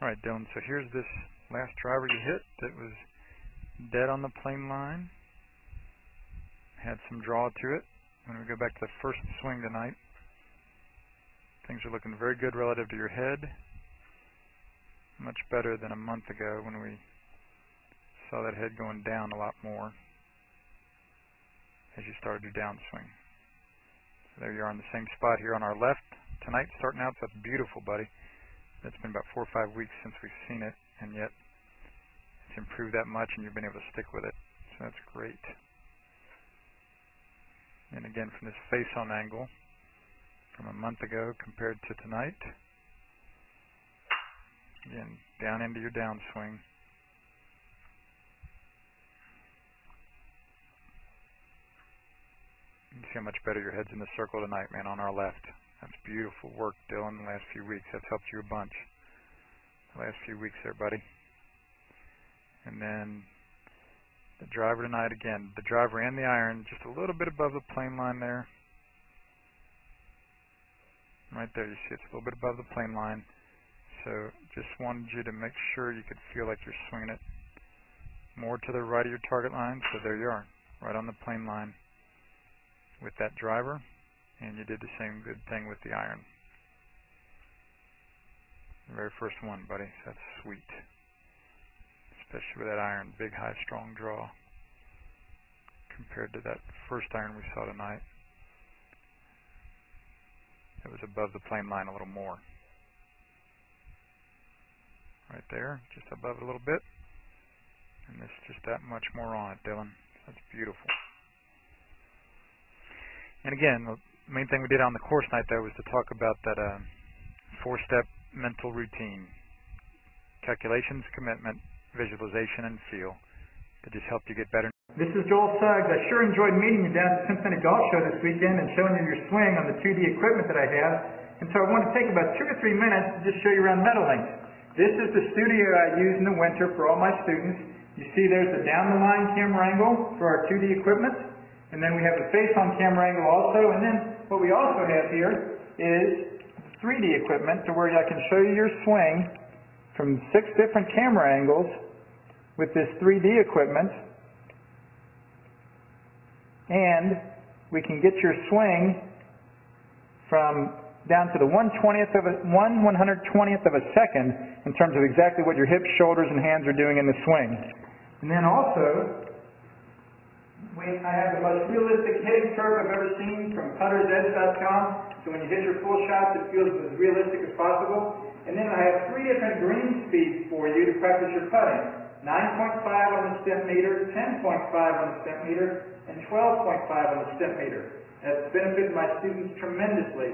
Alright, Dylan, so here's this last driver you hit that was dead on the plane line. Had some draw to it. When we go back to the first swing tonight, things are looking very good relative to your head. Much better than a month ago when we saw that head going down a lot more as you started your downswing. So there you are in the same spot here on our left tonight, starting out. So that's beautiful, buddy. It's been about 4 or 5 weeks since we've seen it, and yet it's improved that much, and you've been able to stick with it. So that's great. And again, from this face-on angle, from a month ago compared to tonight, again, down into your downswing. You can see how much better your head's in the circle tonight, man, on our left. That's beautiful work, Dylan, the last few weeks. That's helped you a bunch. The last few weeks there, buddy. And then the driver tonight, again, the driver and the iron, just a little bit above the plane line there. Right there, you see it's a little bit above the plane line. So just wanted you to make sure you could feel like you're swinging it more to the right of your target line. So there you are, right on the plane line with that driver. And you did the same good thing with the iron. The very first one, buddy. So that's sweet. Especially with that iron. Big, high, strong draw. Compared to that first iron we saw tonight. It was above the plane line a little more. Right there. Just above it a little bit. And this just that much more on it, Dylan. That's beautiful. And again, the main thing we did on the course night, though, was to talk about that 4-step mental routine. Calculations, commitment, visualization, and feel. To just help you get better. This is Joel Suggs. I sure enjoyed meeting you down at the Cincinnati Golf Show this weekend and showing you your swing on the 2D equipment that I have. And so I want to take about 2 or 3 minutes to just show you around Meadowlink. This is the studio I use in the winter for all my students. You see there's the down-the-line camera angle for our 2D equipment. And then we have the face-on camera angle also. And then what we also have here is 3D equipment to where I can show you your swing from 6 different camera angles with this 3D equipment. And we can get your swing from down to the 1/120th of a second in terms of exactly what your hips, shoulders, and hands are doing in the swing. And then also, I have the most realistic hitting curve I've ever seen from puttersedge.com. So when you hit your full shots, it feels as realistic as possible. And then I have 3 different green speeds for you to practice your putting. 9.5 on the step meter, 10.5 on the step meter, and 12.5 on the step meter. That's benefited my students tremendously.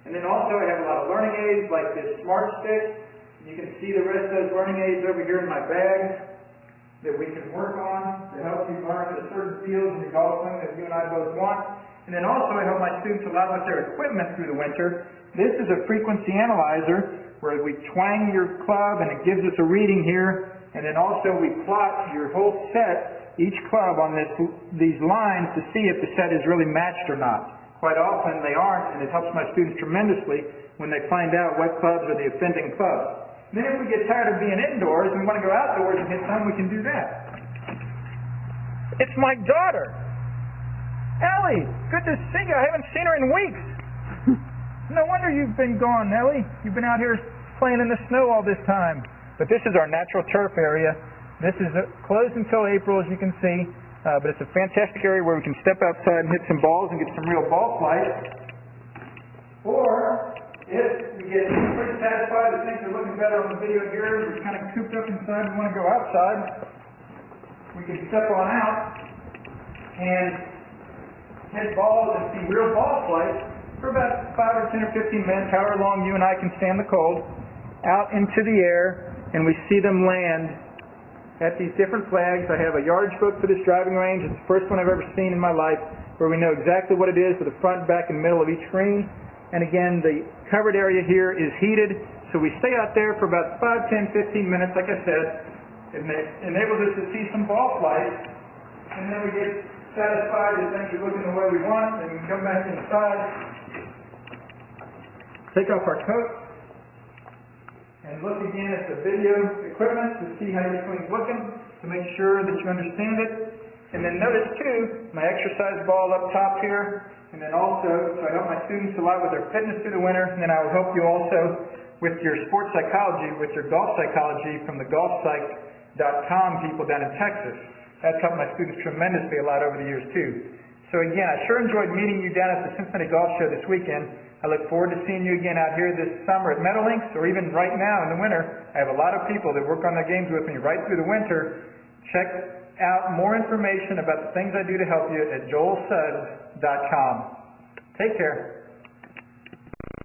And then also I have a lot of learning aids like this Smart Stick. You can see the rest of those learning aids over here in my bag that we can work on to help you learn the certain fields in your golf swing that you and I both want. And then also I help my students a lot with their equipment through the winter. This is a frequency analyzer where we twang your club and it gives us a reading here. And then also we plot your whole set, each club on these lines to see if the set is really matched or not. Quite often they aren't, and it helps my students tremendously when they find out what clubs are the offending clubs. Then if we get tired of being indoors and want to go outdoors and hit some, we can do that. It's my daughter. Ellie, good to see you. I haven't seen her in weeks. No wonder you've been gone, Ellie. You've been out here playing in the snow all this time. But this is our natural turf area. This is closed until April, as you can see. But it's a fantastic area where we can step outside and hit some balls and get some real ball flight. Or, if we get pretty satisfied that things are looking better on the video here, we're kind of cooped up inside and want to go outside, we can step on out and hit balls and see real ball flight for about 5 or 10 or 15 minutes, however long you and I can stand the cold, out into the air, and we see them land at these different flags. I have a yardage book for this driving range. It's the first one I've ever seen in my life where we know exactly what it is with the front, back, and middle of each green. And again, the covered area here is heated, so we stay out there for about 5, 10, 15 minutes, like I said. It enables us to see some ball flight, and then we get satisfied that things are looking the way we want, and we come back inside, take off our coat, and look again at the video equipment to see how your swing's looking, to make sure that you understand it. And then notice too, my exercise ball up top here, and then also, so I help my students a lot with their fitness through the winter, and then I will help you also with your sports psychology, with your golf psychology from the golfpsych.com people down in Texas. That's helped my students tremendously a lot over the years too. So again, I sure enjoyed meeting you down at the Cincinnati Golf Show this weekend. I look forward to seeing you again out here this summer at Meadowlinks, or even right now in the winter. I have a lot of people that work on their games with me right through the winter. Check out more information about the things I do to help you at joelsuggs.com. Take care.